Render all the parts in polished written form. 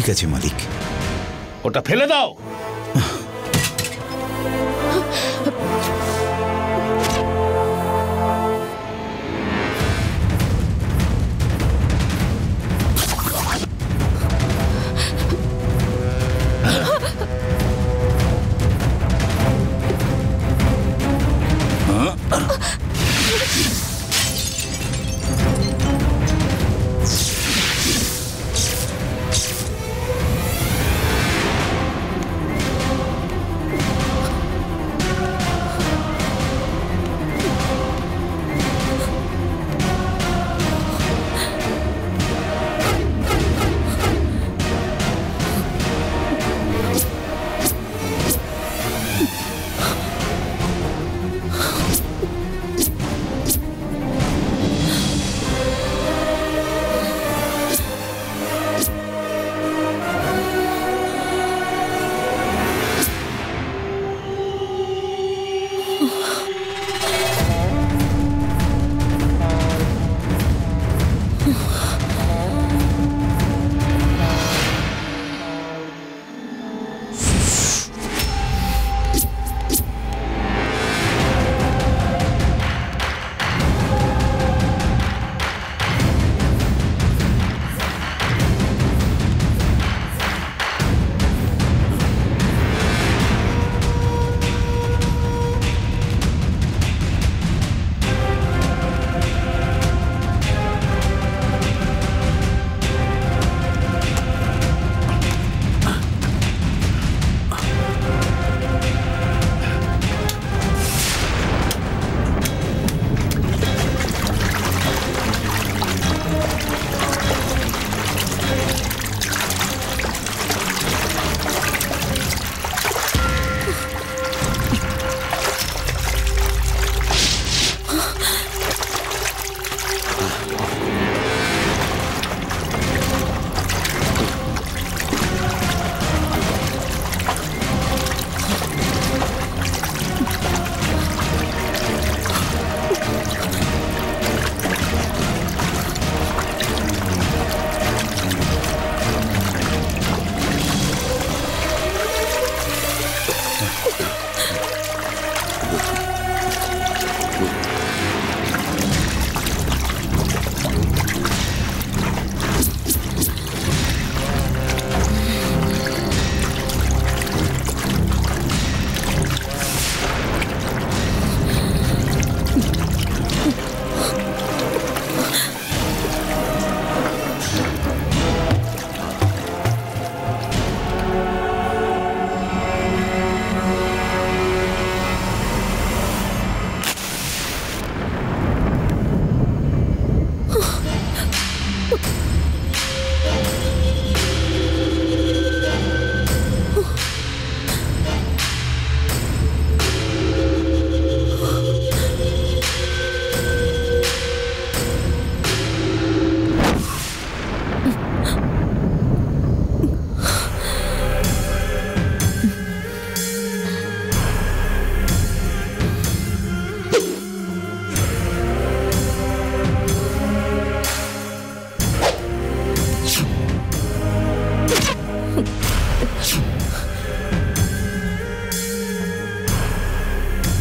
ঠিক আছে মালিক। ওটা ফেলে দাও।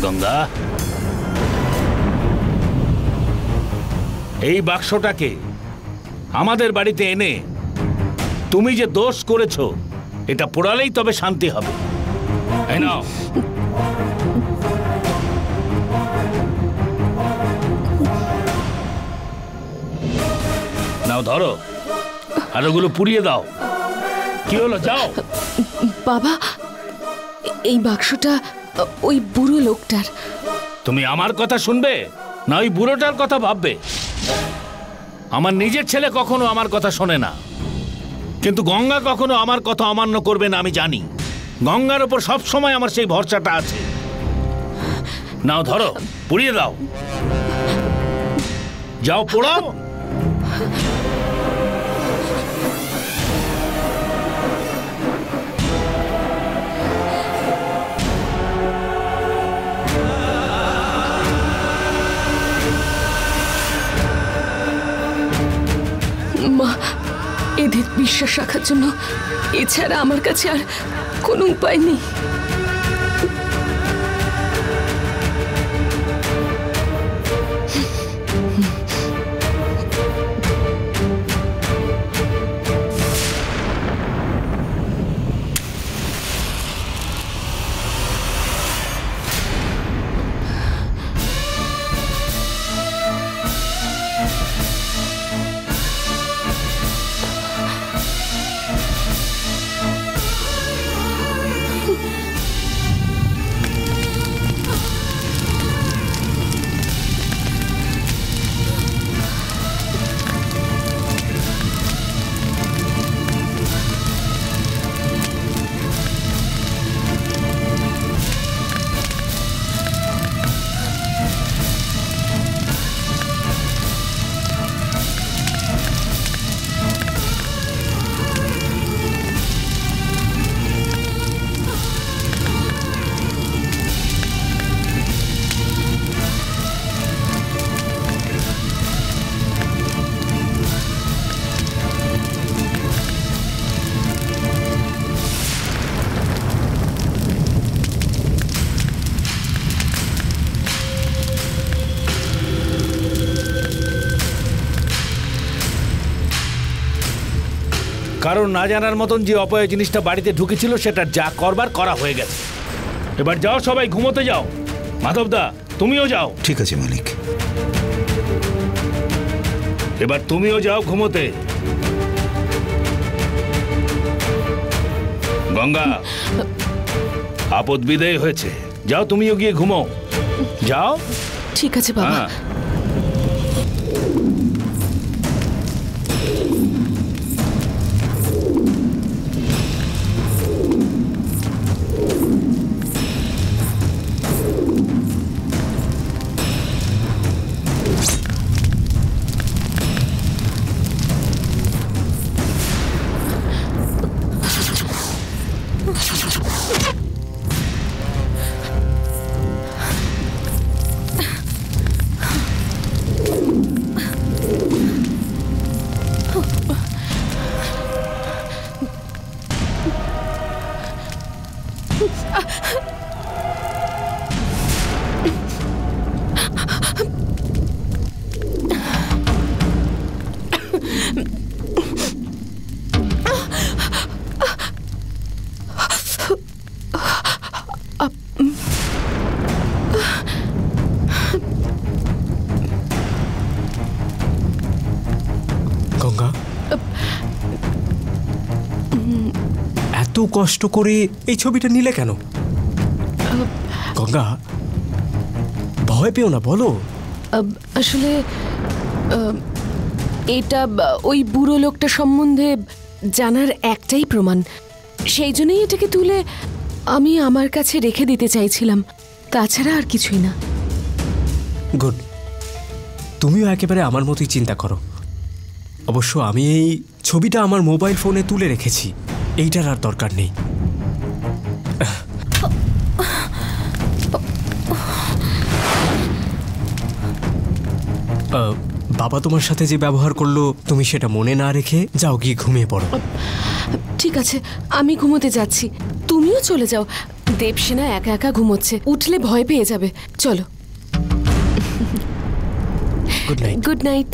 গঙ্গা, এই বাক্সটাকে আমাদের বাড়িতে এনে তুমি যে দোষ করেছো এটা পোড়ালেই তবে শান্তি হবে। এই নাও। নাও ধরো, আর ওগুলো পুড়িয়ে দাও। কি হলো, যাও। বাবা, এই বাক্সটা ওই বুড়ো লোকটার। তুমি আমার কথা শুনবে না ওই বুড়োটার কথা ভাববে? আমার নিজের ছেলে কখনো আমার কথা শোনে না, কিন্তু গঙ্গা কখনো আমার কথা অমান্য করবে না আমি জানি। গঙ্গার উপর সব সময় আমার সেই ভরসাটা আছে। নাও ধরো, পুড়িয়ে দাও। যাও পোড়াও। মা, এদের বিশ্বাস রাখার জন্য এছাড়া আমার কাছে আর কোনো উপায় নেই। কারণ না জানার মতন যে অপয় জিনিসটা বাড়িতে ঢুকেছিল সেটা যা করবার করা হয়ে গেছে। এবার যাও, সবাই ঘুমোতে যাও। মাধবদা, তুমিও যাও। ঠিক আছে মালিক। এবার তুমিও যাও ঘুমোতে। গঙ্গা, আপদ বিদায় হয়েছে, যাও তুমিও গিয়ে ঘুমো। যাও। ঠিক আছে বাবা। হ্যাঁ। গঙ্গা, এত কষ্ট করে এই ছবিটা নিলে কেন? গঙ্গা, ভয় পেও না, বলো। আসলে এটা ওই বুড়ো লোকটা সম্বন্ধে জানার একটাই প্রমাণ, সেই জন্যই এটাকে তুলে আমি আমার কাছে রেখে দিতে চাইছিলাম, তাছাড়া আর কিছুই না। গুড, তুমিও একেবারে আমার মতোই চিন্তা করো। অবশ্য আমি এই ছবিটা আমার মোবাইল ফোনে তুলে রেখেছি, এইটার আর দরকার নেই। বাবা তোমার সাথে যে ব্যবহার করলো তুমি সেটা মনে না রেখে যাও, গিয়ে ঘুমিয়ে পড়ো। ঠিক আছে, আমি ঘুমোতে যাচ্ছি, তুমিও চলে যাও। দেবসেনা একা একা ঘুমোচ্ছে, উঠলে ভয় পেয়ে যাবে। চলো। Good night. Good night.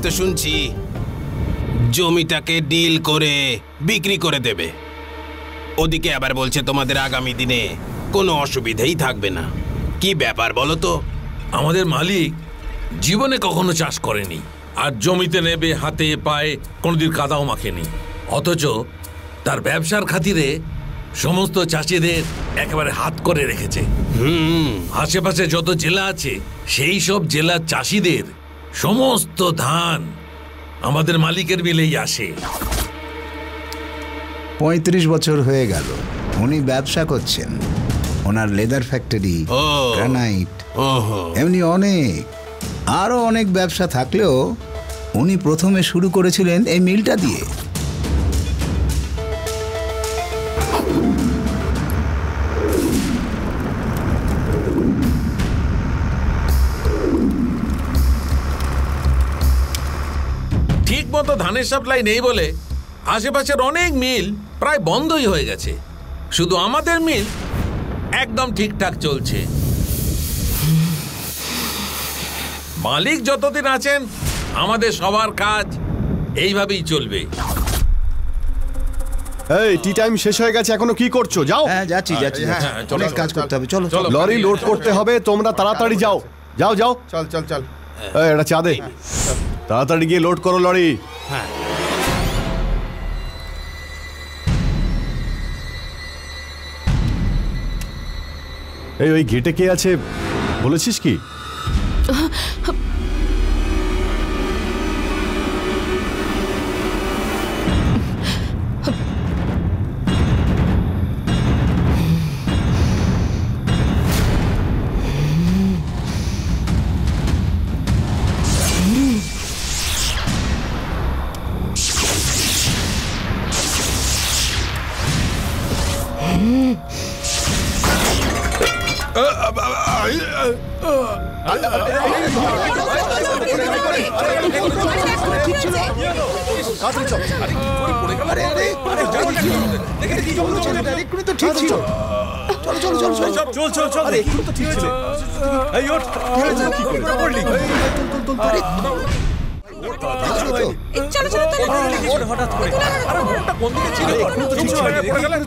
তো শুনছি জমিটাকে ডিল করে বিক্রি করে দেবে, ওদিকে আবার বলছে তোমাদের আগামী দিনে কোনো অসুবিধাই থাকবে না। কি ব্যাপার বলো তো? আমাদের মালিক জীবনে কখনো চাষ করেনি, আর জমিতে নেবে হাতে পায়ে কোনোদিন কাদাও মাখেনি, অথচ তার ব্যবসার খাতিরে সমস্ত চাষিদের একেবারে হাত করে রেখেছে। আশেপাশে যত জেলা আছে সেই সব জেলার চাষিদের সমস্ত ধান আমাদের মালিকের মিলেই আসে। ৩৫ বছর হয়ে গেল উনি ব্যবসা করছেন। ওনার লেদার ফ্যাক্টরি, গ্রানাইট, এমনি অনেক আরো অনেক ব্যবসা থাকলেও উনি প্রথমে শুরু করেছিলেন এই মিলটা দিয়ে। ঠিক মতো ধানের সাপ্লাই নেই বলে আশেপাশের অনেক মিল প্রায় বন্ধই হয়ে গেছে, শুধু আমাদের মিল একদম ঠিকঠাক চলছে। মালিক যতদিন আছেন আমাদের সবার কাজ এইভাবেই চলবে। এই টি টাইম শেষ হয়ে গেছে, এখনো কি করছো? যাও। হ্যাঁ যাচ্ছি যাচ্ছি, অনেক কাজ করতে হবে। চলো চলো, লরি লোড করতে হবে, তোমরা তাড়াতাড়ি যাও। যাও যাও, চল চল চল। এই এটা চা দে, তাড়াতাড়ি গিয়ে লোড করো লরি। হ্যাঁ এই ওই গেটে কে আছে বলেছিস কি?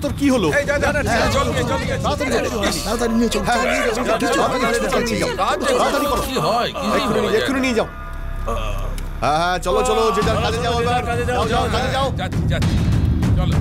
তোর কি হলো? এক্ষুনি নিয়ে যাও। হ্যাঁ হ্যাঁ চলো চলো, যে যার কাজে যাও, এবার যাও যাও কাজে যাও। চলো।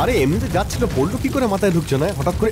আরে এমনিতে যাচ্ছিল, পড়লো কি করে মাথায় ঢুকছে না হঠাৎ করে?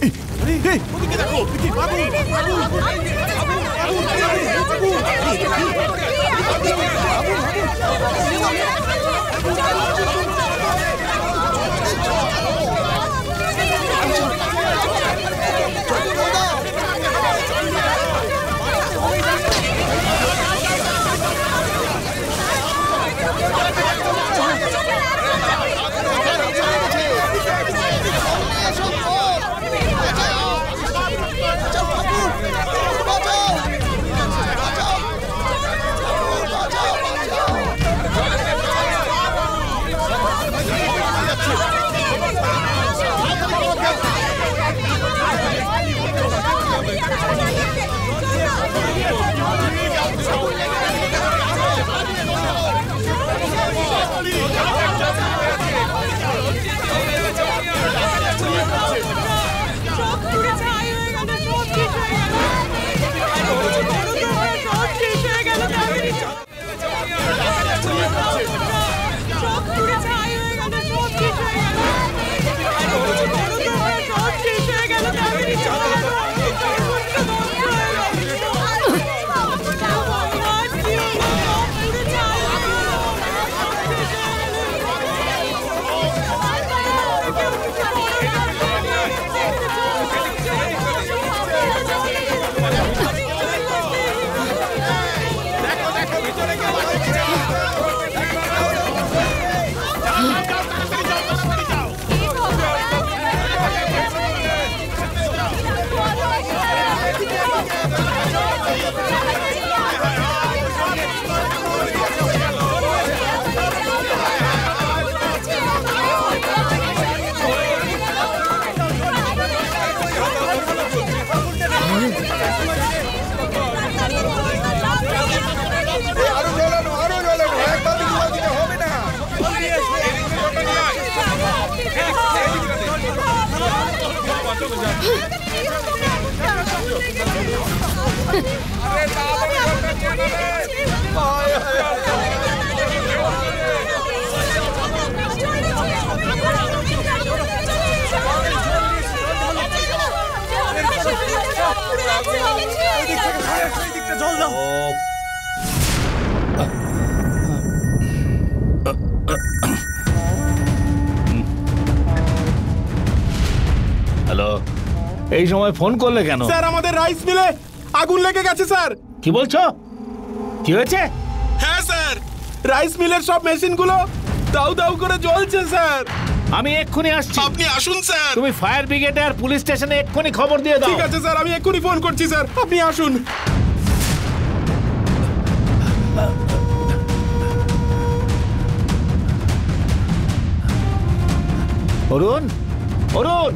হ্যালো, এই সময় ফোন করলে কেন? স্যার আমাদের রাইস মিলে আগুন লেগে গেছে স্যার। কি বলছো? কি হয়েছে? হ্যাঁ স্যার, রাইস মিলের সব মেশিনগুলো দাউ দাউ করে জ্বলছে স্যার। আমি এক্ষুনি আসছি। আপনি আসুন স্যার। তুমি ফায়ার ব্রিগেডে আর পুলিশ স্টেশনে এক্ষুনি খবর দিয়ে দাও। ঠিক আছে স্যার, আমি এক্ষুনি ফোন করছি স্যার, আপনি আসুন। অরুণ, অরুণ,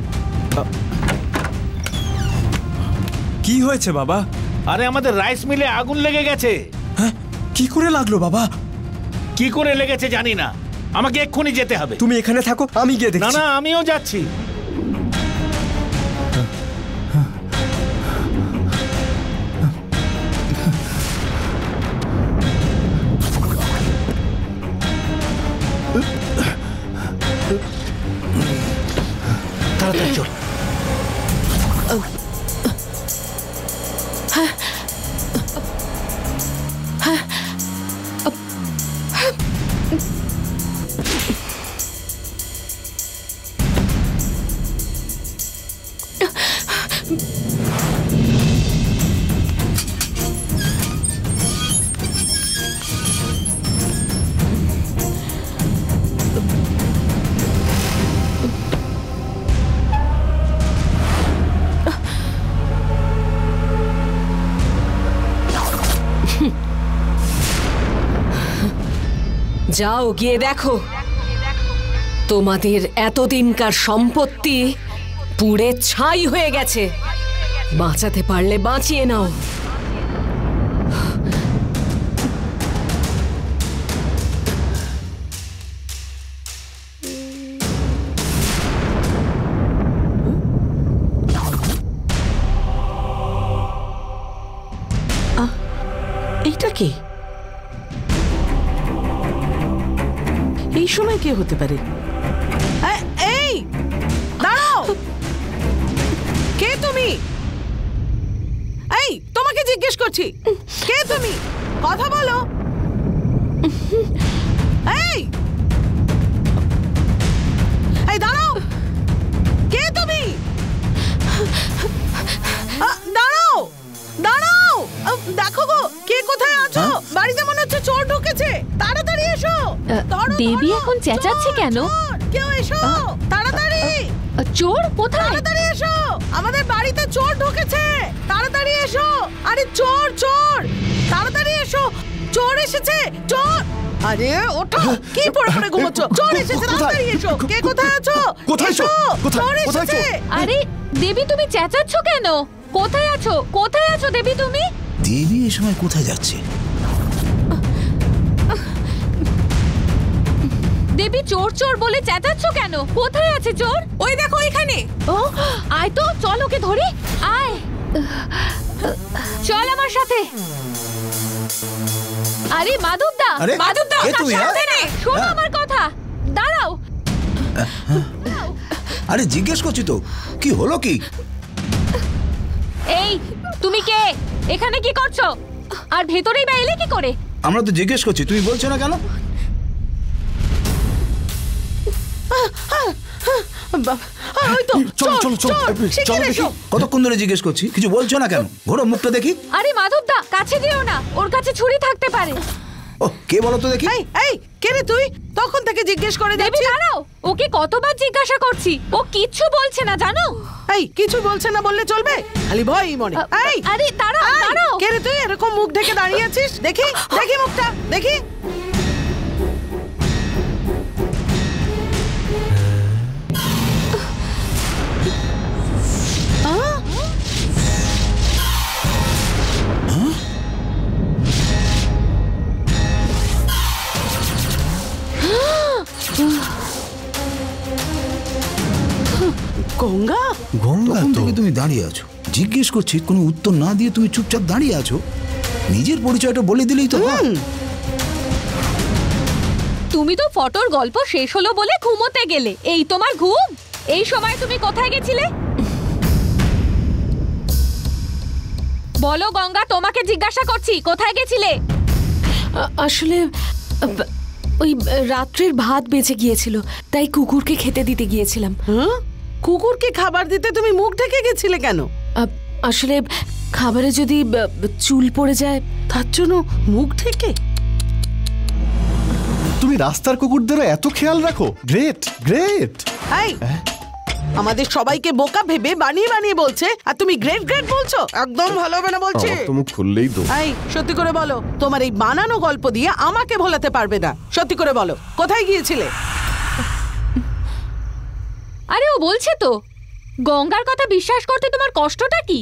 কি হয়েছে বাবা? আরে আমাদের রাইস মিলে আগুন লেগে গেছে। হ্যাঁ, কি করে লাগলো বাবা? কি করে লেগেছে জানি না, আমাকে এক্ষুনি যেতে হবে। তুমি এখানে থাকো, আমি গিয়ে না দেখছি। না, আমিও যাচ্ছি। তাড়াতাড়ি চল। যাও গিয়ে দেখো তোমাদের এতদিনকার সম্পত্তি পুড়ে ছাই হয়ে গেছে। বাঁচাতে পারলে বাঁচিয়ে নাও। এইটা কি? এই সময় কে হতে পারে? এই দাঁড়াও, কে তুমি? এই তোমাকে জিজ্ঞেস করছি, কে তুমি? কথা বলো। এই এই দাঁড়াও, কে তুমি? দাঁড়াও দাঁড়াও, দেখো গো কে কোথায় আছো? বাড়িতে মনে হচ্ছে চোর ঢুকেছে, তাড়াতাড়ি এসো। দেবী এখন চেঁচাচ্ছে কেন? কেউ এসো তাড়াতাড়ি। চোর কোথায়? তাড়াতাড়ি এসো, আমাদের বাড়িতে চোর ঢুকেছে, তাড়াতাড়ি এসো। আরে চোর চোর, তাড়াতাড়ি এসো, চোর এসেছে, চোর। আরে ওঠো, কি পড়ে পড়ে ঘুমোচ্ছ? চোর এসেছে, তাড়াতাড়ি এসো। কে কোথায় আছো? কোথায় এসো, চোর এসেছে। আরে দেবী তুমি চেঁচাচ্ছ কেন? কোথায় আছো? কোথায় আছো দেবী তুমি? দেবী এই সময় কোথায় যাচ্ছে? দেবী চোর চোর বলে চেঁচাচ্ছ কেন? কোথায় আছে চোর? ওই দেখো এখানে। ও আয় তো, চল ওকে ধরি, আয় চল আমার সাথে। আরে মাধবদা, আরে, মাধবদা কে তুমি, হ্যাঁ? সাবধানে, শোনো আমার কথা, দাঁড়াও। আরে জিজ্ঞেস করছি তো, কি হলো কি? এই তুমি কে? এখানে কি করছো? আর ভেতরেই বা এলে কি করে? আমরা তো জিজ্ঞেস করছি, তুমি বলছো না কেন? ওই তো চলো, চলো, চলো, চলো দেখি। কতক্ষণ ধরে জিজ্ঞেস করছি, কিছু বলছো না কেন? ঘোরো মুখটা দেখি। আরে মাধবদা কাছে যেও না, ওর কাছে ছুরি থাকতে পারে। ও কে বলো তো দেখি? এই এই কে রে তুই? তখন থেকে জিজ্ঞেস করে দেবী যাচ্ছি। দাঁড়াও, ওকে কতবার জিজ্ঞাসা করছি, ও কিচ্ছু বলছে না জানো। এই কিছু বলছে না বললে চলবে? খালি ভয়ই মনে। এই আরে দাঁড়াও এই, দাঁড়াও। কে রে তুই এরকম মুখ ঢেকে দাঁড়িয়ে আছিস? দেখি দেখি মুখটা দেখি। গঙ্গা, গঙ্গা তখন তো থেকে তুমি দাঁড়িয়ে আছো, জিজ্ঞেস করছি, কোনো উত্তর না দিয়ে তুমি চুপচাপ দাঁড়িয়ে আছো। নিজের পরিচয়টা বলে দিলেই তো হয়। তুমি তো ফটোর গল্প শেষ হলো বলে ঘুমোতে গেলে, এই তোমার ঘুম? এই সময় তুমি কোথায় গেছিলে? বলো গঙ্গা, তোমাকে জিজ্ঞাসা করছি, কোথায় গেছিলে? আসলে ওই রাত্রের ভাত বেঁচে গিয়েছিল, তাই কুকুরকে খেতে দিতে গিয়েছিলাম। হ্যাঁ? কুকুরকে খাবার দিতে তুমি মুখ ঢেকে গেছিলে কেন? আসলে খাবারে যদি চুল পড়ে যায় তার জন্য মুখ ঢেকে? তুমি রাস্তার কুকুরদেরও এত খেয়াল রাখো? Great great. এই আমাদের সবাইকে বোকা ভেবে বানিয়ে বানিয়ে বলছে, আর তুমি গ্রেট গ্রেট বলছো? একদম ভালো হবে না বলছি। আমার তো মুখ খুললেই তো। এই সত্যি করে বলো, তোমার এই বানানো গল্প দিয়ে আমাকে ভোলাতে পারবে না। সত্যি করে বলো, কোথায় গিয়েছিলে? আরে ও বলছে তো। গঙ্গার কথা বিশ্বাস করতে তোমার কষ্টটা কি?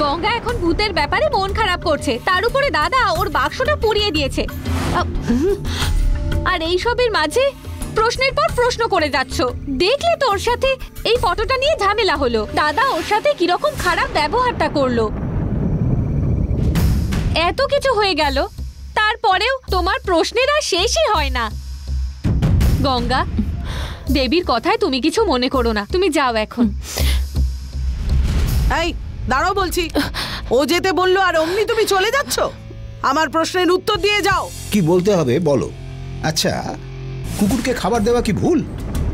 গঙ্গা এখন ভূতের ব্যাপারে মন খারাপ করছে, তার উপরে দাদা ওর বাক্সটা পুড়িয়ে দিয়েছে। আর এই সবের মাঝে প্রশ্নের পর প্রশ্ন করে যাচ্ছ। দেখলে তো ওর সাথে এই ফটোটা নিয়ে ঝামেলা হলো, দাদা ওর সাথে কিরকম খারাপ ব্যবহারটা করলো। এত কিছু হয়ে গেল, তারপরেও তোমার প্রশ্নের আর শেষই হয় না। গঙ্গা, দেবীর কথায় তুমি কিছু মনে করো না, তুমি যাও এখন। এই দাঁড়াও বলছি, ও যেতে বললো আর অমনি তুমি চলে যাচ্ছ? আমার প্রশ্নের উত্তর দিয়ে যাও। কি বলতে হবে বলো। আচ্ছা, কুকুরকে খাবার দেওয়া কি ভুল?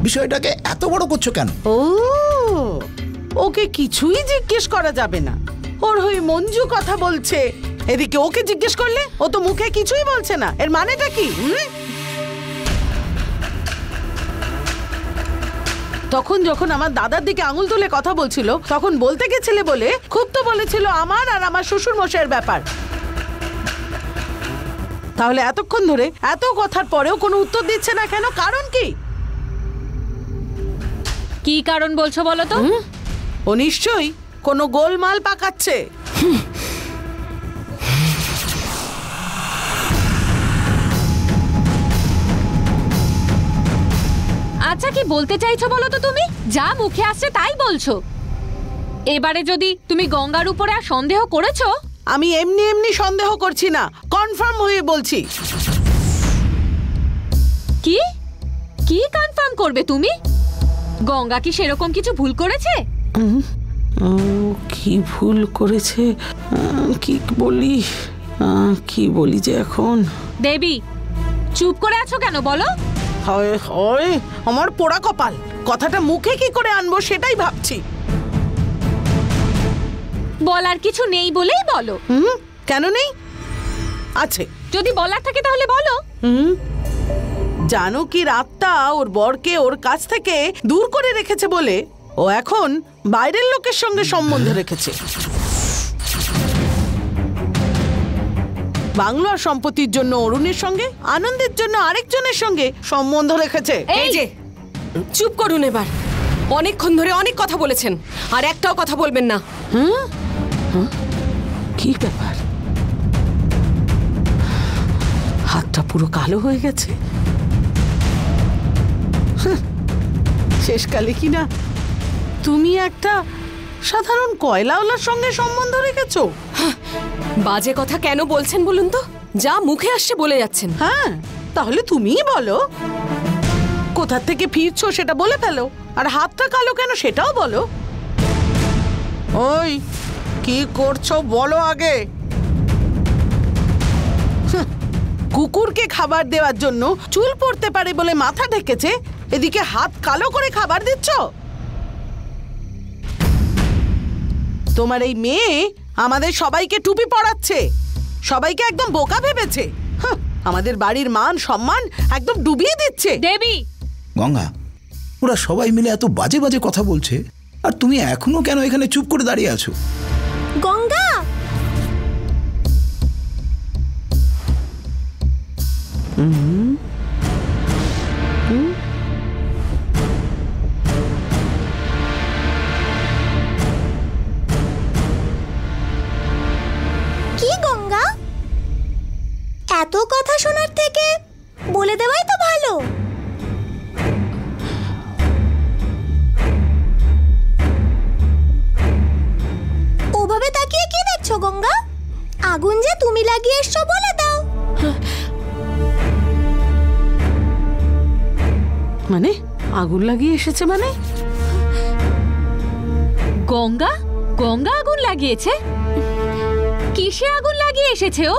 বিষয়টাকে এত বড় করছো কেন? ও ওকে কিছুই জিজ্ঞেস করা যাবে না, ওর হয়ে মঞ্জু কথা বলছে। এদিকে ওকে জিজ্ঞেস করলে ও তো মুখে কিছুই বলছে না, এর মানেটা কি? তখন যখন আমার দাদার দিকে আঙুল তুলে কথা বলছিল, তখন বলতে গেছিলে বলে খুব তো বলেছিল আমার আর আমার শ্বশুর মশাইয়ের ব্যাপার। তাহলে এতক্ষণ ধরে এত কথার পরেও কোনো উত্তর দিচ্ছে না কেন? কারণ কি? কি কারণ বলছো বলো তো? ও নিশ্চয়ই কোনো গোলমাল পাকাচ্ছে। আচ্ছা কি বলতে চাইছো বলো তো? তুমি যা মুখে আসছে তাই বলছো। এবারে যদি তুমি গঙ্গার উপরে আর সন্দেহ করেছো? আমি এমনি এমনি সন্দেহ করছি না, কনফার্ম হয়ে বলছি। কি কি কনফার্ম করবে তুমি? গঙ্গা কি সেরকম কিছু ভুল করেছে? কি ভুল করেছে কি বলি, কি বলি যে এখন? দেবী, চুপ করে আছো কেন বলো? হয় হয়, আমার পোড়া কপাল, কথাটা মুখে কি করে আনবো সেটাই ভাবছি। বলার কিছু নেই বলেই বলো। কেন নেই? আছে। যদি বলার থাকে তাহলে বলো। জানো কি, রাতটা ওর বরকে ওর কাছ থেকে দূর করে রেখেছে বলে ও এখন বাইরের লোকের সঙ্গে সম্বন্ধ রেখেছে। বাংলা সম্পত্তির জন্য অরুণের সঙ্গে, আনন্দের জন্য আরেকজনের সঙ্গে সম্বন্ধ রেখেছে। এই যে, চুপ করুন এবার। অনেকক্ষণ ধরে অনেক কথা বলেছেন, আর একটাও কথা বলবেন না। কি ব্যাপার? হাতটা পুরো কালো হয়ে গেছে। শেষকালে কি না তুমি একটা সাধারণ কয়লাওয়ালার সঙ্গে সম্বন্ধ রেখেছো? বাজে কথা কেন বলছেন বলুন তো? যা মুখে আসছে বলে যাচ্ছেন। হ্যাঁ, তাহলে তুমিই বলো। কোথা থেকে ফিরছো সেটা বলে ফেলো, আর হাতটা কালো কেন সেটাও বলো। ওই, কি করছো বলো আগে। কুকুরকে খাবার দেওয়ার জন্য চুল পড়তে পারে বলে মাথা ঢেকেছে, এদিকে হাত কালো করে খাবার দিচ্ছ। তোমার এই মেয়ে আমাদের সবাইকে টুপি পরাচ্ছে, সবাইকে একদম বোকা ভেবেছে। আমাদের বাড়ির মান সম্মান একদম ডুবিয়ে দিচ্ছে। দেবী, গঙ্গা, ওরা সবাই মিলে এত বাজে বাজে কথা বলছে, আর তুমি এখনো কেন এখানে চুপ করে দাঁড়িয়ে আছো? গঙ্গা, কি গঙ্গা, এত কথা শোনার থেকে বলে দেওয়াই তো ভালো। ওভাবে তাকিয়ে কি দেখছো গঙ্গা? আগুন যে তুমি লাগিয়ে এসছো বলে দাও। মানে আগুন লাগিয়ে এসেছে মানে? গঙ্গা গঙ্গা আগুন লাগিয়েছে? কিসে আগুন লাগিয়ে এসেছে ও?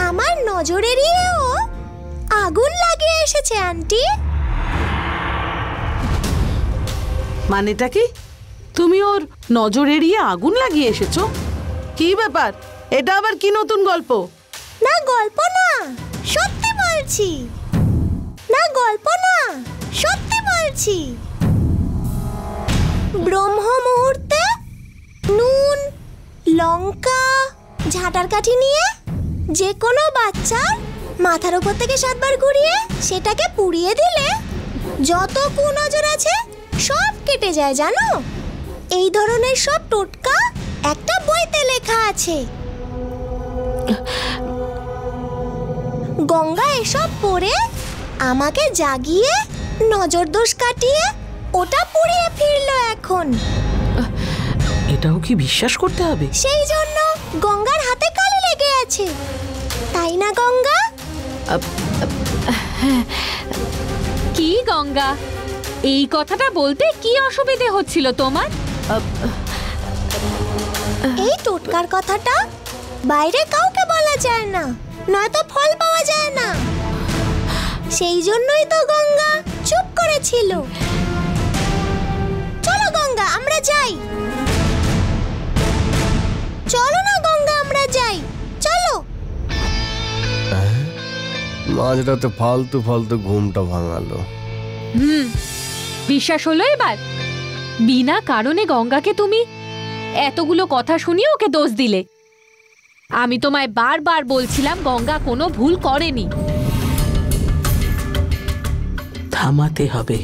আমার নজর এড়িয়ে ও আগুন লাগিয়ে এসেছে আন্টি। মানেটা কি? তুমি ওর নজর এড়িয়ে আগুন লাগিয়ে এসেছো? কি ব্যাপার, এটা আবার কি নতুন গল্প? না গল্প না, সত্যি বলছি। না গল্প না, সত্যি বলছি। ব্রহ্ম মুহূর্তে নুন, লঙ্কা, ঝাঁটার কাঠি নিয়ে যে কোনো বাচ্চার মাথার উপর থেকে 7 বার ঘুরিয়ে সেটাকে পুড়িয়ে দিলে যত কুনজর আছে সব কেটে যায়, জানো? এই ধরনের সব টোটকা একটা বইতে লেখা আছে। গঙ্গা এসব পড়ে আমাকে জাগিয়ে নজর দোষ কাটিয়ে ওটা পুড়িয়ে ফিরলো এখন। এটাও কি বিশ্বাস করতে হবে? সেই জন্য গঙ্গার হাতে কালি লেগে আছে, তাই না গঙ্গা? কি গঙ্গা, এই কথাটা বলতে কি অসুবিধে হচ্ছিল তোমার? এই টোটকার কথাটা বাইরে কাউকে বলা যায় না, নয়তো ফল পাওয়া যায় না। সেই জন্যই তো গঙ্গা চুপ করেছিল। চলো গঙ্গা আমরা যাই। চলো না গঙ্গা আমরা যাই, চলো। মাঝরাতে ফালতু ফালতু ঘুমটা ভাঙালো। বিশ্বাস হলো এবার? বিনা কারণে গঙ্গাকে তুমি এতগুলো কথা শুনিয়ে ওকে দোষ দিলে। আমি তোমায় বারবার বলছিলাম গঙ্গা কোনো ভুল করেনি। থামাতে হবে,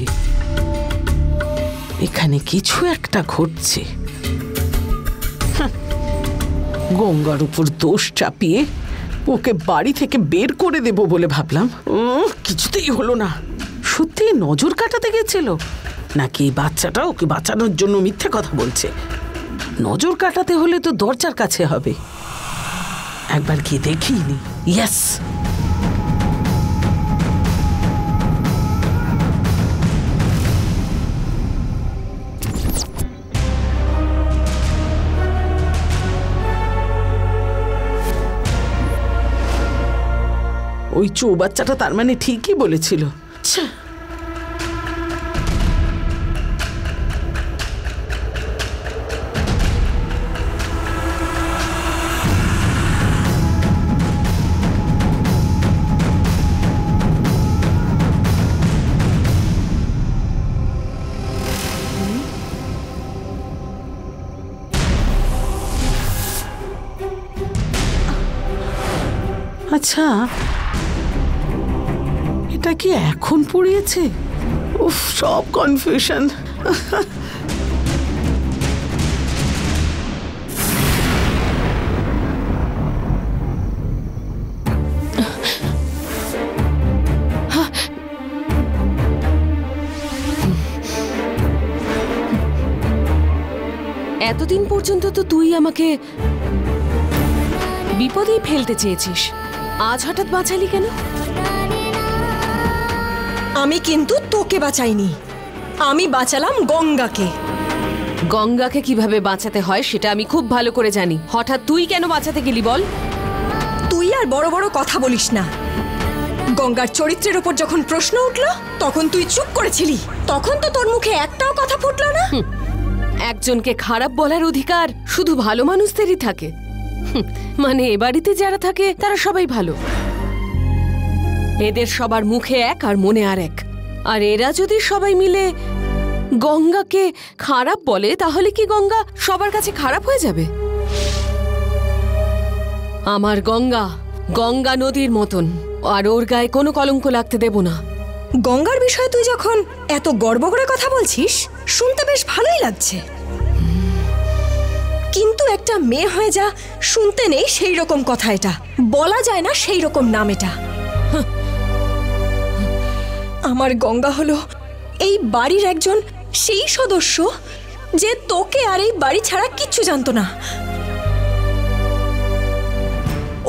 এখানে কিছু একটা ঘটছে। গঙ্গার উপর দোষ চাপিয়ে ওকে বাড়ি থেকে বের করে দেব বলে ভাবলাম, কিছুতেই হলো না। সত্যি নজর কাটাতে গেছিল নাকি এই বাচ্চাটা ওকে বাঁচানোর জন্য মিথ্যে কথা বলছে? নজর কাটাতে হলে তো দরজার কাছে হবে, একবার গিয়ে দেখিনি। ইয়েস, ওই চৌবাচ্চাটা তার মানে ঠিকই বলেছিল। ছ্যা। আচ্ছা, এটা কি এখন পড়িয়েছে? উফ, সব কনফিউশন। এতদিন পর্যন্ত তো তুই আমাকে বিপদেই ফেলতে চেয়েছিস, আজ হঠাৎ বাঁচালি কেন? আমি কিন্তু তোকে বাঁচাইনি, আমি বাঁচালাম গঙ্গাকে। গঙ্গাকে কিভাবে বাঁচাতে হয় সেটা আমি খুব ভালো করে জানি। হঠাৎ তুই কেন বাঁচাতে গেলি বল? তুই আর বড় বড় কথা বলিস না। গঙ্গার চরিত্রের ওপর যখন প্রশ্ন উঠলো তখন তুই চুপ করেছিলি। তখন তো তোর মুখে একটাও কথা ফুটলো না। একজনকে খারাপ বলার অধিকার শুধু ভালো মানুষদেরই থাকে। মানে এ বাড়িতে যারা থাকে তারা সবাই ভালো। এদের সবার মুখে এক আর মনে আর এক। আর এরা যদি সবাই মিলে গঙ্গাকে খারাপ বলে তাহলে কি গঙ্গা সবার কাছে খারাপ হয়ে যাবে? আমার গঙ্গা গঙ্গা নদীর মতন, আর ওর গায়ে কোনো কলঙ্ক লাগতে দেব না। গঙ্গার বিষয়ে তুই যখন এত গর্ব করে কথা বলছিস শুনতে বেশ ভালোই লাগছে, কিন্তু একটা মেয়ে হয়ে যা শুনতে নেই সেই রকম কথা, এটা বলা যায় না সেই রকম নাম এটা। আমার গঙ্গা হলো এই বাড়ির একজন সেই সদস্য যে তোকে আর এই বাড়ি ছাড়া কিচ্ছু জানতো না।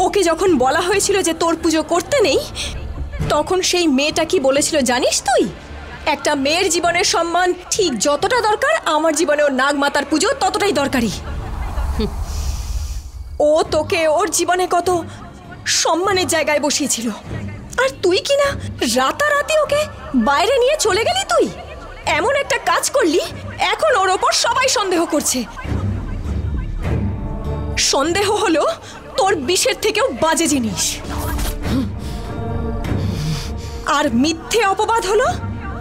ওকে যখন বলা হয়েছিল যে তোর পুজো করতে নেই, তখন সেই মেয়েটা কি বলেছিল জানিস তুই? একটা মেয়ের জীবনের সম্মান ঠিক যতটা দরকার আমার জীবনে ওর নাগমাতার পুজো ততটাই দরকারি। ও তোকে ওর জীবনে কত সম্মানের জায়গায় বসিয়েছিল, আর তুই কি না রাতারাতি ওকে বাইরে নিয়ে চলে গেলি। তুই এমন একটা কাজ করলি, এখন ওর ওপর সবাই সন্দেহ করছে। সন্দেহ হলো তোর বিষের থেকেও বাজে জিনিস, আর মিথ্যে অপবাদ হলো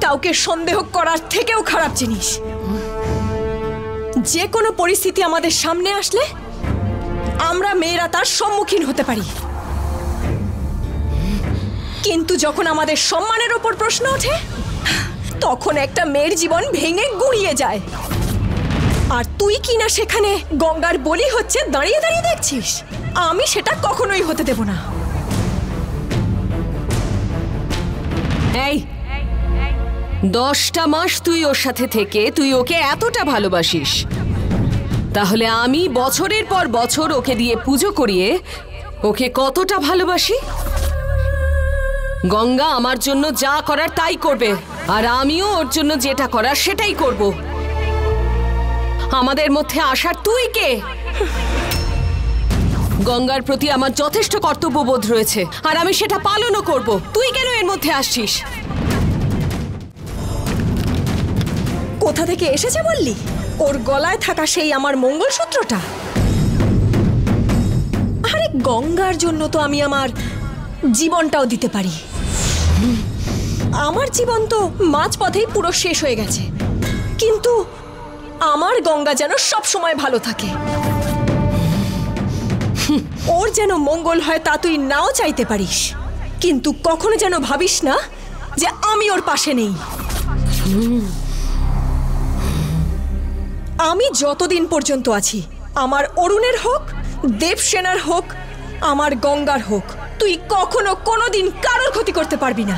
কাউকে সন্দেহ করার থেকেও খারাপ জিনিস। যে কোনো পরিস্থিতি আমাদের সামনে আসলে আমরা মেয়েরা তার সম্মুখীন হতে পারি, কিন্তু যখন আমাদের সম্মানের ওপর প্রশ্ন ওঠে তখন একটা মেয়ের জীবন ভেঙে গুঁড়িয়ে যায়। আর তুই কি না সেখানে গঙ্গার বলি হচ্ছে দাঁড়িয়ে দাঁড়িয়ে দেখছিস। আমি সেটা কখনোই হতে দেব না। এই 10টা মাস তুই ওর সাথে থেকে তুই ওকে এতটা ভালোবাসিস, তাহলে আমি বছরের পর বছর ওকে দিয়ে পুজো করিয়ে ওকে কতটা ভালোবাসি? গঙ্গা আমার জন্য যা করার তাই করবে, আর আমিও ওর জন্য যেটা করার সেটাই করব। আমাদের মধ্যে আসার তুই কে? গঙ্গার প্রতি আমার যথেষ্ট কর্তব্যবোধ রয়েছে, আর আমি সেটা পালনও করব। তুই কেন এর মধ্যে আসছিস? কোথা থেকে এসেছে বললি? ওর গলায় থাকা সেই আমার মঙ্গলসূত্রটা। আরে গঙ্গার জন্য তো আমি আমার জীবনটাও দিতে পারি। আমার জীবন তো মাঝপথেই পুরো শেষ হয়ে গেছে, কিন্তু আমার গঙ্গা যেন সব সময় ভালো থাকে। ওর যেন মঙ্গল হয় তা তুই নাও চাইতে পারিস, কিন্তু কখনো যেন ভাবিস না যে আমি ওর পাশে নেই। আমি যতদিন পর্যন্ত আছি, আমার অরুণের হোক, দেবসেনার হোক, আমার গঙ্গার হোক, তুই কখনো কোনোদিন কারোর ক্ষতি করতে পারবি না।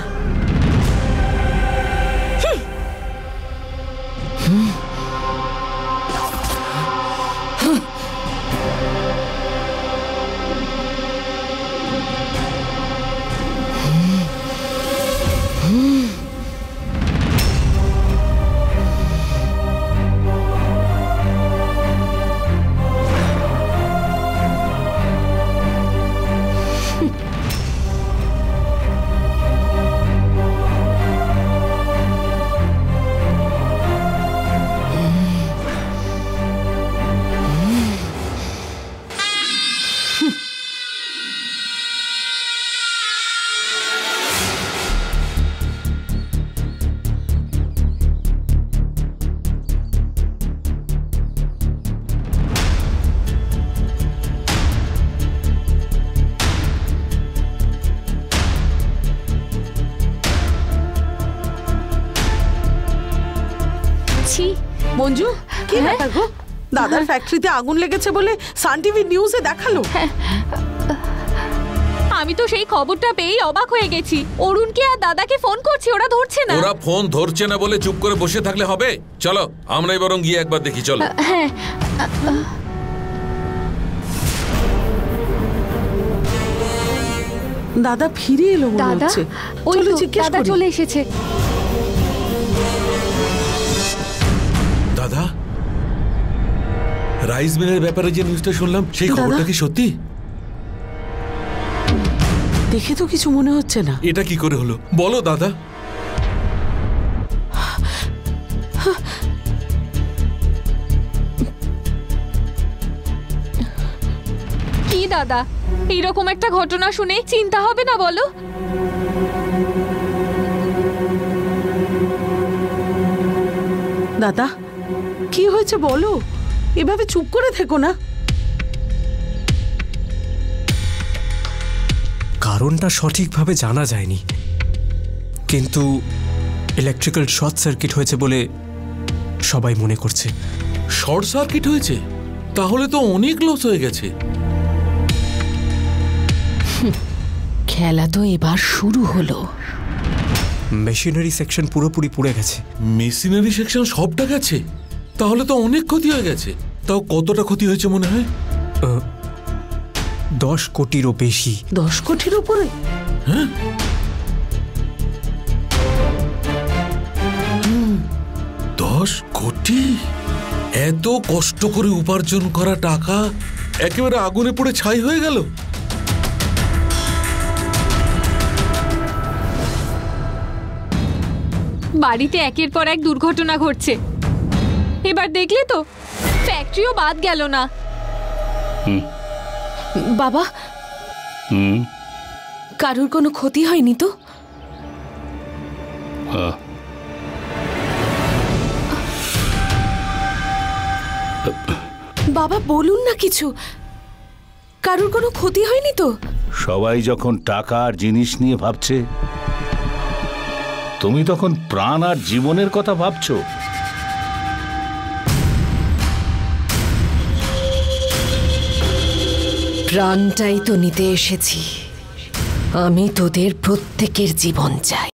ছি মঞ্জু কি ব্যাপার গো? দাদার ফ্যাক্টরিতে আগুন লেগেছে বলে সান টিভি নিউজে দেখালো। আমি তো সেই খবরটা পেয়েই অবাক হয়ে গেছি। অরুণকে আর দাদাকে ফোন করছি, ওরা ধরছে না। ওরা ফোন ধরছে না বলে চুপ করে বসে থাকলে হবে? চলো আমরাই বরং গিয়ে একবার দেখি। চলো। হ্যাঁ দাদা ফিরে এলো মনে দাদা, হচ্ছে। ওই চলো তো জিজ্ঞেস দাদা করি। চলে এসেছে। দাদা, রাইস মিলের ব্যাপারে যে নিউজটা শুনলাম সেই খবরটা কি সত্যি? দেখে তো কিছু মনে হচ্ছে না। এটা কি করে হলো বলো দাদা। কি দাদা, এইরকম একটা ঘটনা শুনে চিন্তা হবে না বলো? দাদা কি হয়েছে বলো, এভাবে চুপ করে থেকো না। কারণটা সঠিকভাবে জানা যায়নি, কিন্তু ইলেকট্রিক্যাল শর্ট সার্কিট হয়েছে বলে সবাই মনে করছে। শর্ট সার্কিট হয়েছে? তাহলে তো অনেক লস হয়ে গেছে। খেলা তো এবার শুরু হলো। মেশিনারি সেকশন পুরোপুরি পুড়ে গেছে। মেশিনারি সেকশন সবটা গেছে? তাহলে তো অনেক ক্ষতি হয়ে গেছে। তাও কতটা ক্ষতি হয়েছে মনে হয়? 10 কোটিরও বেশি। 10 কোটির উপরে? হ্যাঁ, 10 কোটি? এত কষ্ট করে উপার্জন করা টাকা একেবারে আগুনে পড়ে ছাই হয়ে গেল। বাড়িতে একের পর এক দুর্ঘটনা ঘটছে। এবার দেখলে তো, ফ্যাক্টরিও বাদ গেল না। বাবা, কারুর কোনো ক্ষতি হয়নি তো? বাবা বলুন না কিছু, কারুর কোনো ক্ষতি হয়নি তো? সবাই যখন টাকা আর জিনিস নিয়ে ভাবছে, তুমি তখন প্রাণ আর জীবনের কথা ভাবছো। প্রাণটাই তো নিতে এসেছি। আমি তোদের প্রত্যেকের জীবন চাই।